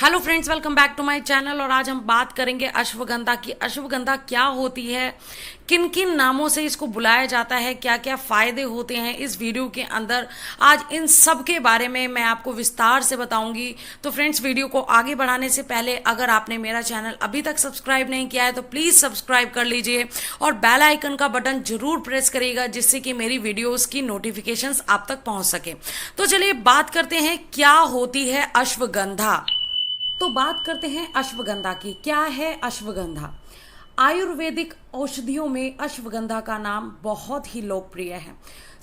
Hello friends, welcome back to my channel. और आज हम बात करेंगे अश्वगंधा की। अश्वगंधा क्या होती है, किन किन नामों से इसको बुलाया जाता है, क्या क्या फायदे होते हैं इस वीडियो के अंदर। आज इन सब के बारे में मैं आपको विस्तार से बताऊंगी। तो फ्रेंड्स, वीडियो को आगे बढ़ाने से पहले अगर आपने मेरा चैनल अभी तक सब्सक्राइब नहीं किया है तो प्लीज़ सब्सक्राइब कर लीजिए और बेल आइकन का बटन जरूर प्रेस करिएगा, जिससे कि मेरी वीडियोज़ की नोटिफिकेशंस आप तक पहुंच सके। तो चलिए बात करते हैं क्या होती है अश्वगंधा। तो बात करते हैं अश्वगंधा की। क्या है अश्वगंधा? आयुर्वेदिक औषधियों में अश्वगंधा का नाम बहुत ही लोकप्रिय है।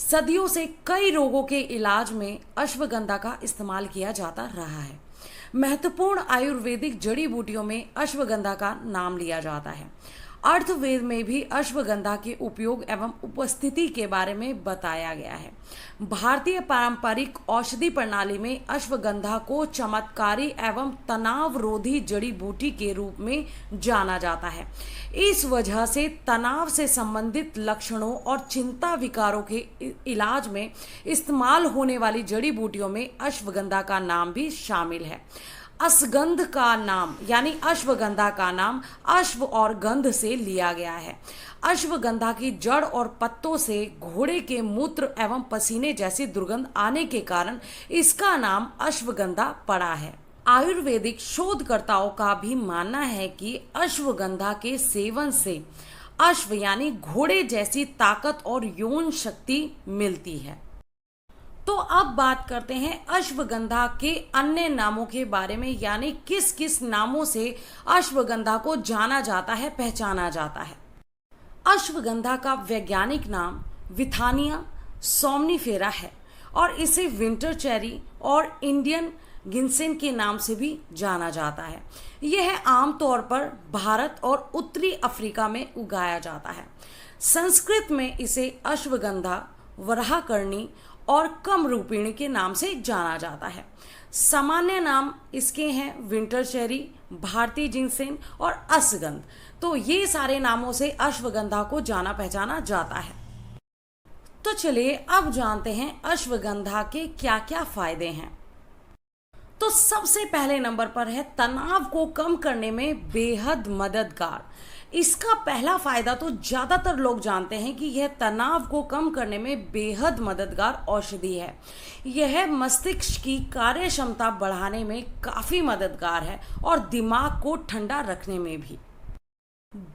सदियों से कई रोगों के इलाज में अश्वगंधा का इस्तेमाल किया जाता रहा है। महत्वपूर्ण आयुर्वेदिक जड़ी बूटियों में अश्वगंधा का नाम लिया जाता है। अर्थवेद में भी अश्वगंधा के उपयोग एवं उपस्थिति के बारे में बताया गया है। भारतीय पारंपरिक औषधि प्रणाली में अश्वगंधा को चमत्कारी एवं तनावरोधी जड़ी बूटी के रूप में जाना जाता है। इस वजह से तनाव से संबंधित लक्षणों और चिंता विकारों के इलाज में इस्तेमाल होने वाली जड़ी बूटियों में अश्वगंधा का नाम भी शामिल है। असगंध का नाम यानी अश्वगंधा का नाम अश्व और गंध से लिया गया है। अश्वगंधा की जड़ और पत्तों से घोड़े के मूत्र एवं पसीने जैसी दुर्गंध आने के कारण इसका नाम अश्वगंधा पड़ा है। आयुर्वेदिक शोधकर्ताओं का भी मानना है कि अश्वगंधा के सेवन से अश्व यानी घोड़े जैसी ताकत और यौन शक्ति मिलती है। तो अब बात करते हैं अश्वगंधा के अन्य नामों के बारे में, यानी किस किस नामों से अश्वगंधा को जाना जाता है, पहचाना जाता है। अश्वगंधा का वैज्ञानिक नाम विथानिया सोमनिफेरा है और इसे विंटर चेरी और इंडियन गिनसेन के नाम से भी जाना जाता है। यह आमतौर पर भारत और उत्तरी अफ्रीका में उगाया जाता है। संस्कृत में इसे अश्वगंधा, वराहकर्णी और कम रूपिणी के नाम से जाना जाता है। सामान्य नाम इसके हैं विंटर चेरी, भारतीय जिनसेन और असगंध। तो ये सारे नामों से अश्वगंधा को जाना पहचाना जाता है। तो चलिए अब जानते हैं अश्वगंधा के क्या क्या फायदे हैं। तो सबसे पहले नंबर पर है तनाव को कम करने में बेहद मददगार। इसका पहला फायदा तो ज्यादातर लोग जानते हैं कि यह तनाव को कम करने में बेहद मददगार औषधि है। यह मस्तिष्क की कार्य क्षमता बढ़ाने में काफी मददगार है और दिमाग को ठंडा रखने में भी।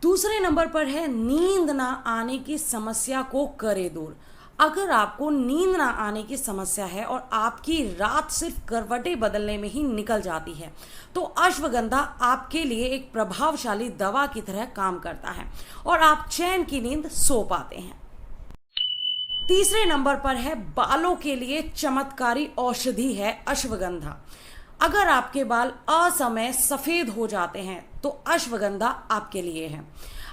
दूसरे नंबर पर है नींद ना आने की समस्या को करे दूर। अगर आपको नींद ना आने की समस्या है और आपकी रात सिर्फ करवटें बदलने में ही निकल जाती है तो अश्वगंधा आपके लिए एक प्रभावशाली दवा की तरह काम करता है और आप चैन की नींद सो पाते हैं। तीसरे नंबर पर है बालों के लिए चमत्कारी औषधि है अश्वगंधा। अगर आपके बाल असमय सफेद हो जाते हैं तो अश्वगंधा आपके लिए है।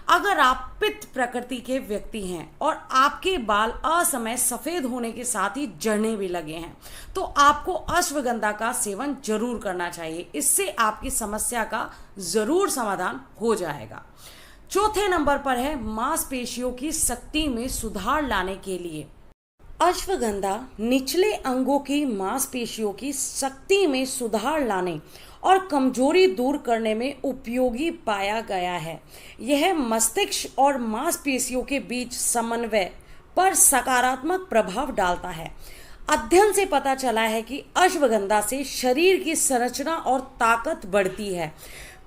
अगर आप पित्त प्रकृति के व्यक्ति हैं और आपके बाल असमय सफेद होने के साथ ही झड़ने भी लगे हैं तो आपको अश्वगंधा का सेवन जरूर करना चाहिए। इससे आपकी समस्या का जरूर समाधान हो जाएगा। चौथे नंबर पर है मांसपेशियों की शक्ति में सुधार लाने के लिए। अश्वगंधा निचले अंगों की मांसपेशियों की शक्ति में सुधार लाने और कमजोरी दूर करने में उपयोगी पाया गया है। यह मस्तिष्क और मांसपेशियों के बीच समन्वय पर सकारात्मक प्रभाव डालता है। अध्ययन से पता चला है कि अश्वगंधा से शरीर की संरचना और ताकत बढ़ती है।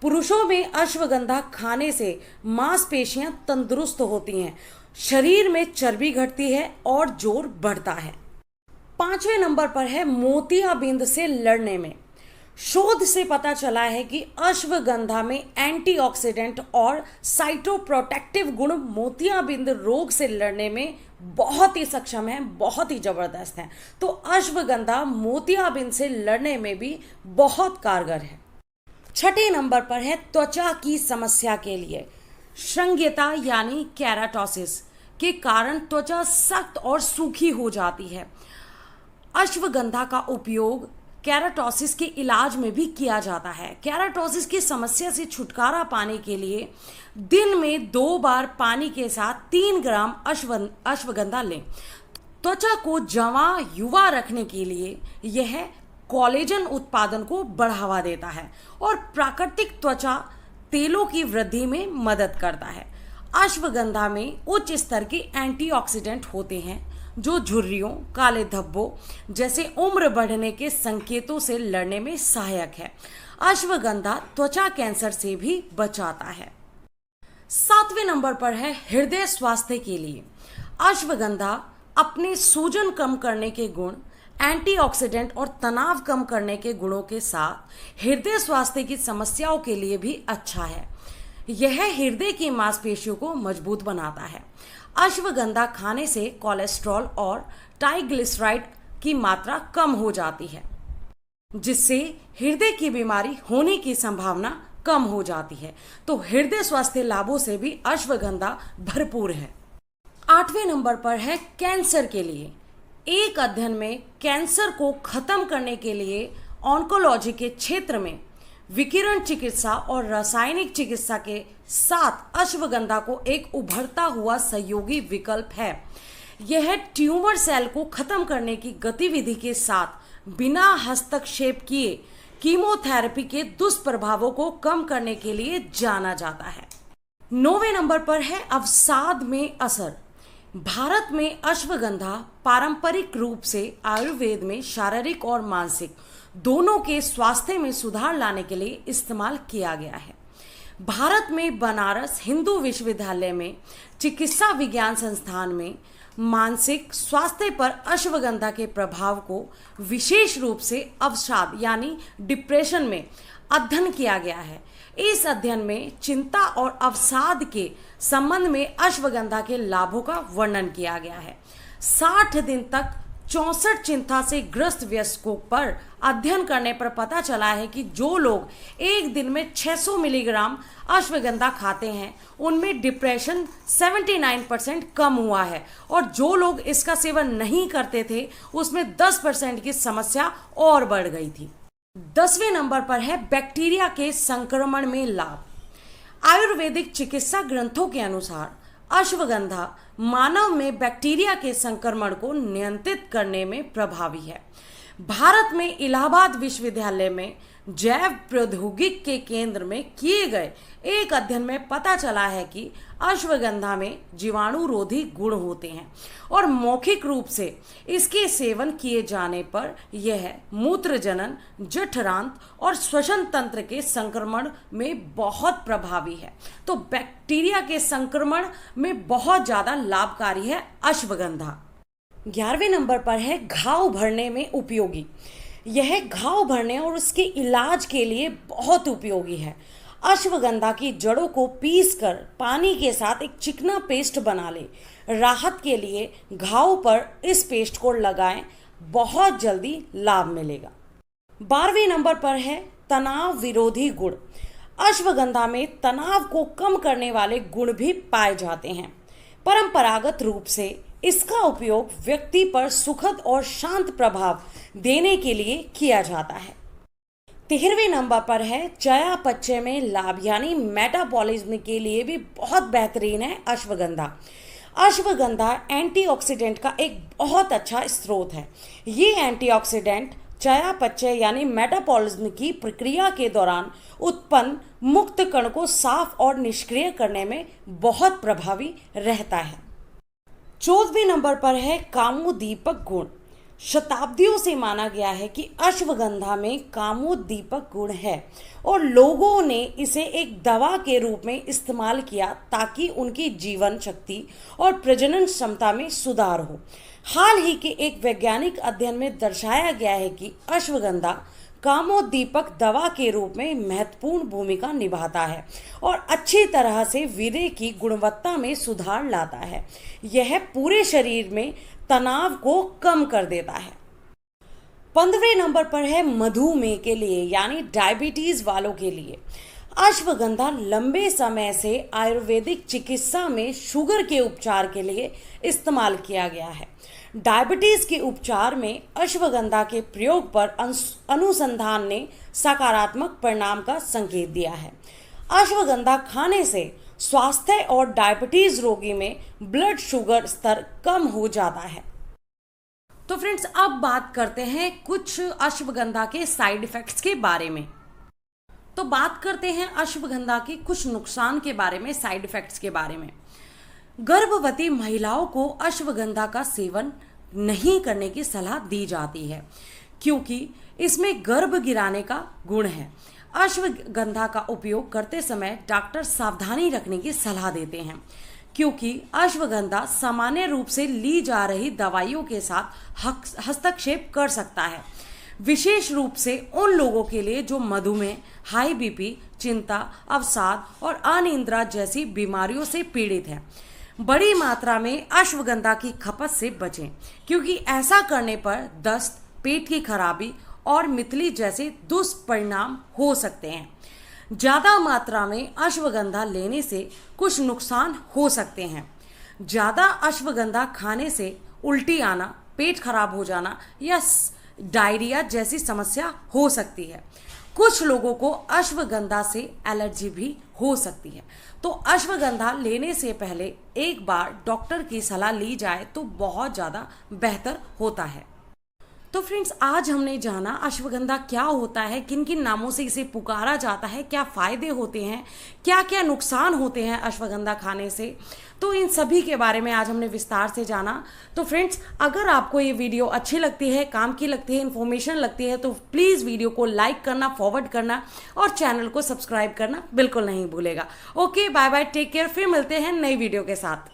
पुरुषों में अश्वगंधा खाने से मांसपेशियां तंदुरुस्त होती हैं, शरीर में चर्बी घटती है और जोर बढ़ता है। पांचवें नंबर पर है मोतियाबिंद से लड़ने में। शोध से पता चला है कि अश्वगंधा में एंटीऑक्सीडेंट और साइटोप्रोटेक्टिव गुण मोतियाबिंद रोग से लड़ने में बहुत ही सक्षम है, बहुत ही जबरदस्त है। तो अश्वगंधा मोतियाबिंद से लड़ने में भी बहुत कारगर है। छठे नंबर पर है त्वचा की समस्या के लिए। श्रृंग्यता यानी केराटोसिस के कारण त्वचा सख्त और सूखी हो जाती है। अश्वगंधा का उपयोग केराटोसिस के इलाज में भी किया जाता है। केराटोसिस की समस्या से छुटकारा पाने के लिए दिन में 2 बार पानी के साथ 3 ग्राम अश्वगंधा लें। त्वचा को जवां युवा रखने के लिए यह कोलेजन उत्पादन को बढ़ावा देता है और प्राकृतिक त्वचा तेलों की वृद्धि में मदद करता है। अश्वगंधा में उच्च स्तर के एंटीऑक्सीडेंट होते हैं जो झुर्रियों, काले धब्बों जैसे उम्र बढ़ने के संकेतों से लड़ने में सहायक है। अश्वगंधा त्वचा कैंसर से भी बचाता है। 7वें नंबर पर है हृदय स्वास्थ्य के लिए। अश्वगंधा अपने सूजन कम करने के गुण, एंटीऑक्सीडेंट और तनाव कम करने के गुणों के साथ हृदय स्वास्थ्य की समस्याओं के लिए भी अच्छा है। यह हृदय की मांसपेशियों को मजबूत बनाता है। अश्वगंधा खाने से कोलेस्ट्रॉल और ट्राइग्लिसराइड की मात्रा कम हो जाती है, जिससे हृदय की बीमारी होने की संभावना कम हो जाती है। तो हृदय स्वास्थ्य लाभों से भी अश्वगंधा भरपूर है। 8वें नंबर पर है कैंसर के लिए। एक अध्ययन में कैंसर को खत्म करने के लिए ऑन्कोलॉजी के क्षेत्र में विकिरण चिकित्सा और रासायनिक चिकित्सा के साथ अश्वगंधा को एक उभरता हुआ सहयोगी विकल्प है। यह ट्यूमर सेल को खत्म करने की गतिविधि के साथ बिना हस्तक्षेप किए कीमोथेरेपी के दुष्प्रभावों को कम करने के लिए जाना जाता है। 9वें नंबर पर है अवसाद में असर। भारत में अश्वगंधा पारंपरिक रूप से आयुर्वेद में शारीरिक और मानसिक दोनों के स्वास्थ्य में सुधार लाने के लिए इस्तेमाल किया गया है। भारत में बनारस हिंदू विश्वविद्यालय में चिकित्सा विज्ञान संस्थान में मानसिक स्वास्थ्य पर अश्वगंधा के प्रभाव को विशेष रूप से अवसाद यानी डिप्रेशन में अध्ययन किया गया है। इस अध्ययन में चिंता और अवसाद के संबंध में अश्वगंधा के लाभों का वर्णन किया गया है। 60 दिन तक 64 चिंता से ग्रस्त वयस्कों पर अध्ययन करने पर पता चला है कि जो लोग एक दिन में 600 मिलीग्राम अश्वगंधा खाते हैं उनमें डिप्रेशन 79% कम हुआ है और जो लोग इसका सेवन नहीं करते थे उसमें 10% की समस्या और बढ़ गई थी। 10वें नंबर पर है बैक्टीरिया के संक्रमण में लाभ। आयुर्वेदिक चिकित्सा ग्रंथों के अनुसार अश्वगंधा मानव में बैक्टीरिया के संक्रमण को नियंत्रित करने में प्रभावी है। भारत में इलाहाबाद विश्वविद्यालय में जैव प्रौद्योगिकी के केंद्र में किए गए एक अध्ययन में पता चला है कि अश्वगंधा में जीवाणुरोधी गुण होते हैं और मौखिक रूप से इसके सेवन किए जाने पर यह मूत्रजनन, जठरांत और श्वसन तंत्र के संक्रमण में बहुत प्रभावी है। तो बैक्टीरिया के संक्रमण में बहुत ज्यादा लाभकारी है अश्वगंधा। 11वें नंबर पर है घाव भरने में उपयोगी। यह घाव भरने और उसके इलाज के लिए बहुत उपयोगी है। अश्वगंधा की जड़ों को पीसकर पानी के साथ एक चिकना पेस्ट बना ले। राहत के लिए घाव पर इस पेस्ट को लगाएं, बहुत जल्दी लाभ मिलेगा। 12वें नंबर पर है तनाव विरोधी गुण। अश्वगंधा में तनाव को कम करने वाले गुण भी पाए जाते हैं। परंपरागत रूप से इसका उपयोग व्यक्ति पर सुखद और शांत प्रभाव देने के लिए किया जाता है। 13वें नंबर पर है चयापचय में लाभ यानी मेटाबॉलिज्म के लिए भी बहुत बेहतरीन है अश्वगंधा। अश्वगंधा एंटीऑक्सीडेंट का एक बहुत अच्छा स्रोत है। ये एंटीऑक्सीडेंट चयापचय यानी मेटाबॉलिज्म की प्रक्रिया के दौरान उत्पन्न मुक्त कण को साफ और निष्क्रिय करने में बहुत प्रभावी रहता है। 14वें नंबर पर है कामोद्दीपक गुण। शताब्दियों से माना गया है कि अश्वगंधा में कामोद्दीपक गुण है और लोगों ने इसे एक दवा के रूप में इस्तेमाल किया ताकि उनकी जीवन शक्ति और प्रजनन क्षमता में सुधार हो। हाल ही के एक वैज्ञानिक अध्ययन में दर्शाया गया है कि अश्वगंधा कामोद्दीपक दवा के रूप में महत्वपूर्ण भूमिका निभाता है और अच्छी तरह से वीर्य की गुणवत्ता में सुधार लाता है। यह पूरे शरीर में तनाव को कम कर देता है। 15वें नंबर पर है मधुमेह के लिए यानी डायबिटीज वालों के लिए। अश्वगंधा लंबे समय से आयुर्वेदिक चिकित्सा में शुगर के उपचार के लिए इस्तेमाल किया गया है। डायबिटीज के उपचार में अश्वगंधा के प्रयोग पर अनुसंधान ने सकारात्मक परिणाम का संकेत दिया है। अश्वगंधा खाने से स्वास्थ्य और डायबिटीज रोगी में ब्लड शुगर स्तर कम हो जाता है। तो फ्रेंड्स अब बात करते हैं कुछ अश्वगंधा के साइड इफेक्ट्स के बारे में। तो बात करते हैं अश्वगंधा के कुछ नुकसान के बारे में, साइड इफेक्ट्स के बारे में। गर्भवती महिलाओं को अश्वगंधा का सेवन नहीं करने की सलाह दी जाती है क्योंकि इसमें गर्भ गिराने का गुण है। अश्वगंधा का उपयोग करते समय डॉक्टर सावधानी रखने की सलाह देते हैं क्योंकि अश्वगंधा सामान्य रूप से ली जा रही दवाइयों के साथ हस्तक्षेप कर सकता है, विशेष रूप से उन लोगों के लिए जो मधुमेह, हाई बीपी, चिंता, अवसाद और अनिद्रा जैसी बीमारियों से पीड़ित हैं। बड़ी मात्रा में अश्वगंधा की खपत से बचें क्योंकि ऐसा करने पर दस्त, पेट की खराबी और मितली जैसे दुष्परिणाम हो सकते हैं। ज़्यादा मात्रा में अश्वगंधा लेने से कुछ नुकसान हो सकते हैं। ज़्यादा अश्वगंधा खाने से उल्टी आना, पेट खराब हो जाना या डायरिया जैसी समस्या हो सकती है। कुछ लोगों को अश्वगंधा से एलर्जी भी हो सकती है। तो अश्वगंधा लेने से पहले एक बार डॉक्टर की सलाह ली जाए तो बहुत ज़्यादा बेहतर होता है। तो फ्रेंड्स आज हमने जाना अश्वगंधा क्या होता है, किन किन नामों से इसे पुकारा जाता है, क्या फ़ायदे होते हैं, क्या क्या नुकसान होते हैं अश्वगंधा खाने से। तो इन सभी के बारे में आज हमने विस्तार से जाना। तो फ्रेंड्स अगर आपको ये वीडियो अच्छी लगती है, काम की लगती है, इन्फॉर्मेशन लगती है तो प्लीज़ वीडियो को लाइक करना, फॉरवर्ड करना और चैनल को सब्सक्राइब करना बिल्कुल नहीं भूलेगा। Okay, bye bye, take care. फिर मिलते हैं नई वीडियो के साथ।